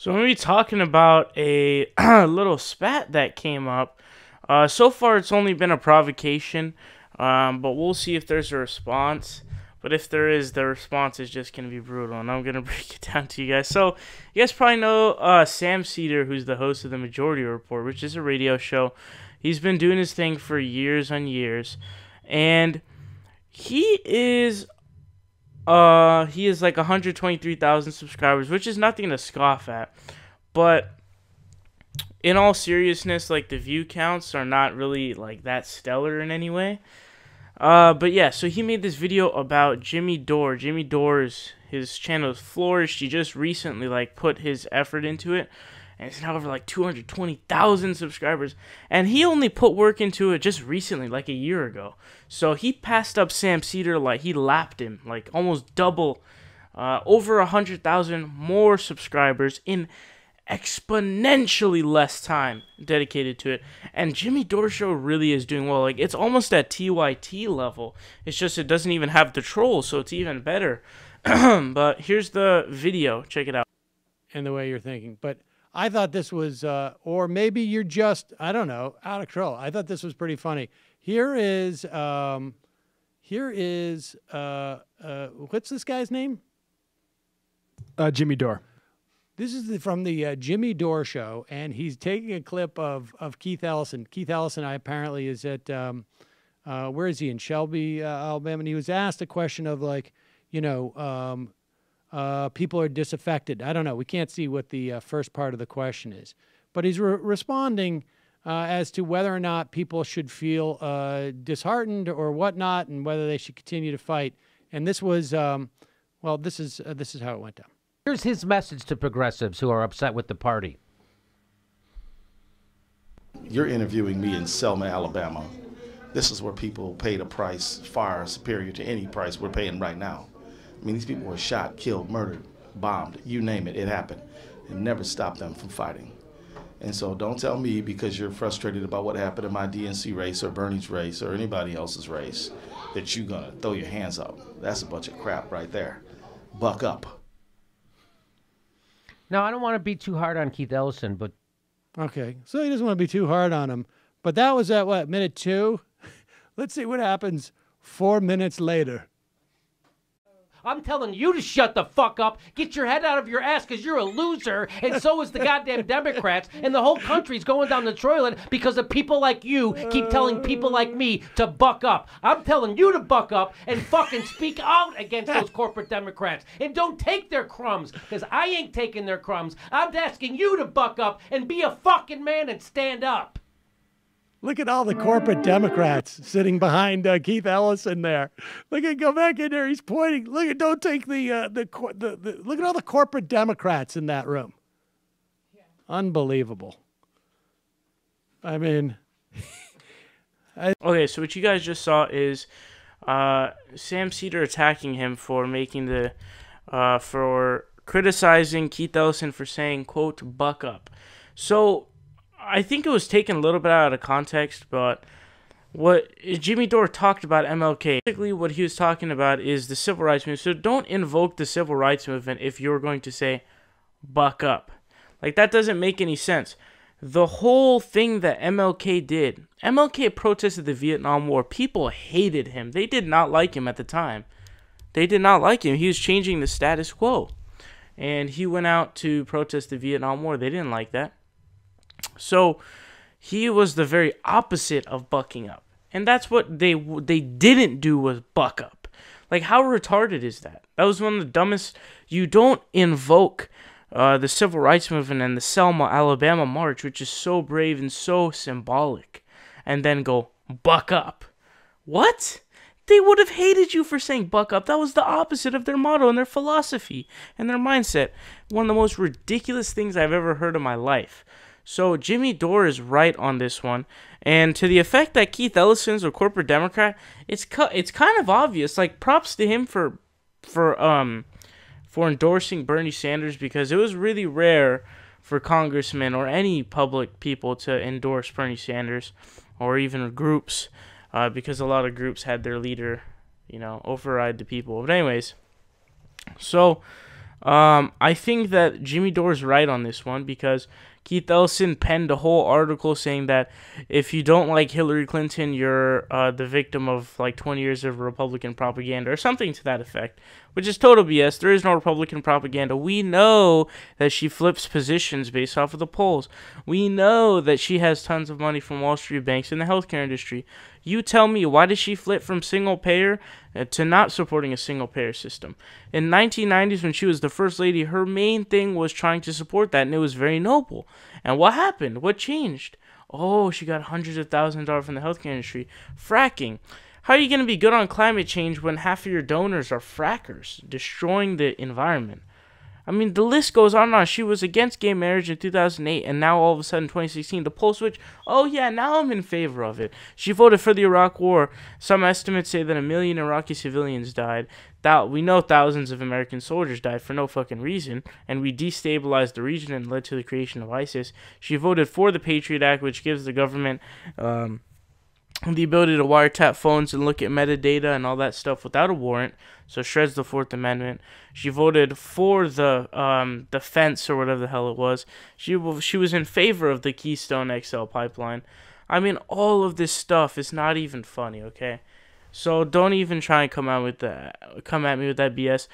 So I'm going to be talking about a little spat that came up. So far, it's only been a provocation, but we'll see if there's a response. But if there is, the response is just going to be brutal, and I'm going to break it down to you guys. So you guys probably know Sam Seder, who's the host of the Majority Report, which is a radio show. He's been doing his thing for years on years, and he is like 123,000 subscribers, which is nothing to scoff at. But in all seriousness, like, the view counts are not really like that stellar in any way. But yeah, so he made this video about Jimmy Dore. Jimmy Dore's, his channel has flourished. He just recently like put his effort into it, and it's now over like 220,000 subscribers. And he only put work into it just recently, like a year ago. So he passed up Sam Seder, like he lapped him, like almost double, over 100,000 more subscribers in exponentially less time dedicated to it. And Jimmy Dore show really is doing well. Like, it's almost at TYT level. It's just it doesn't even have the trolls, so it's even better. But here's the video. Check it out. In the way you're thinking. But I thought this was, or maybe you're just, I don't know, out of control. I thought this was pretty funny. Here is what's this guy's name? Jimmy Dore. This is from the Jimmy Dore show, and he's taking a clip of Keith Ellison. Keith Ellison, apparently, is at, where is he, in Shelby, Alabama? And he was asked a question of, like, you know, people are disaffected. I don't know. We can't see what the first part of the question is. But he's responding as to whether or not people should feel disheartened or whatnot, and whether they should continue to fight. And this was, well, this is how it went down. Here's his message to progressives who are upset with the party. You're interviewing me in Selma, Alabama. This is where people paid a price far superior to any price we're paying right now. I mean, these people were shot, killed, murdered, bombed, you name it, it happened. It never stopped them from fighting. And so don't tell me because you're frustrated about what happened in my DNC race or Bernie's race or anybody else's race that you're gonna throw your hands up. That's a bunch of crap right there. Buck up. Now, I don't want to be too hard on Keith Ellison, but... Okay, so he doesn't want to be too hard on him. But that was at, what, minute 2? Let's see what happens 4 minutes later. I'm telling you to shut the fuck up, get your head out of your ass, because you're a loser, and so is the goddamn Democrats, and the whole country's going down the toilet because of people like you keep telling people like me to buck up. I'm telling you to buck up and fucking speak out against those corporate Democrats, and don't take their crumbs, because I ain't taking their crumbs. I'm asking you to buck up and be a fucking man and stand up. Look at all the corporate Democrats sitting behind Keith Ellison there. Look at, go back in there. He's pointing. Look at, don't take the look at all the corporate Democrats in that room. Yeah. Unbelievable. I mean, Okay, so what you guys just saw is Sam Seder attacking him for making the for criticizing Keith Ellison for saying, quote, buck up. So I think it was taken a little bit out of context, but what Jimmy Dore talked about MLK, basically what he was talking about is the civil rights movement. So don't invoke the civil rights movement if you're going to say buck up. Like, that doesn't make any sense. The whole thing that MLK did, MLK protested the Vietnam War. People hated him. They did not like him at the time. They did not like him. He was changing the status quo. And he went out to protest the Vietnam War. They didn't like that. So he was the very opposite of bucking up. And that's what they didn't do, was buck up. Like, how retarded is that? That was one of the dumbest. You don't invoke the civil rights movement and the Selma, Alabama march, which is so brave and so symbolic, and then go buck up. What? They would have hated you for saying buck up. That was the opposite of their motto and their philosophy and their mindset. One of the most ridiculous things I've ever heard in my life. So Jimmy Dore is right on this one, and to the effect that Keith Ellison's a corporate Democrat, it's kind of obvious. Like, props to him for endorsing Bernie Sanders, because it was really rare for congressmen or any public people to endorse Bernie Sanders, or even groups, because a lot of groups had their leader, you know, override the people. But anyways, so I think that Jimmy Dore's right on this one because Keith Ellison penned a whole article saying that if you don't like Hillary Clinton, you're the victim of like 20 years of Republican propaganda or something to that effect, which is total BS. There is no Republican propaganda. We know that she flips positions based off of the polls. We know that she has tons of money from Wall Street banks in the healthcare industry. You tell me, why did she flip from single payer to not supporting a single payer system? In 1990s, when she was the first lady, her main thing was trying to support that, and it was very noble. And what happened? What changed? Oh, she got hundreds of thousands of dollars from the healthcare industry. Fracking. How are you going to be good on climate change when half of your donors are frackers, destroying the environment? I mean, the list goes on and on. She was against gay marriage in 2008, and now all of a sudden, 2016, the poll switch. Oh, yeah, now I'm in favor of it. She voted for the Iraq War. Some estimates say that 1 million Iraqi civilians died. We know thousands of American soldiers died for no fucking reason, and we destabilized the region and led to the creation of ISIS. She voted for the Patriot Act, which gives the government the ability to wiretap phones and look at metadata and all that stuff without a warrant, so shreds the Fourth Amendment. She voted for the fence or whatever the hell it was. She was in favor of the Keystone XL pipeline. I mean, all of this stuff is not even funny, okay? So don't even try and come at me with that BS.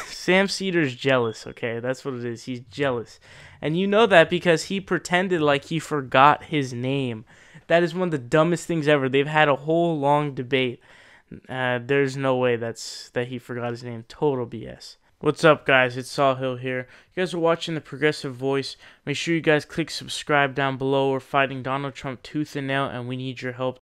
Sam Seder's jealous, okay? That's what it is. He's jealous. And you know that because he pretended like he forgot his name. That is one of the dumbest things ever. They've had a whole long debate. There's no way that he forgot his name. Total BS. What's up, guys? It's Saul Hill here. You guys are watching The Progressive Voice. Make sure you guys click subscribe down below. We're fighting Donald Trump tooth and nail, and we need your help.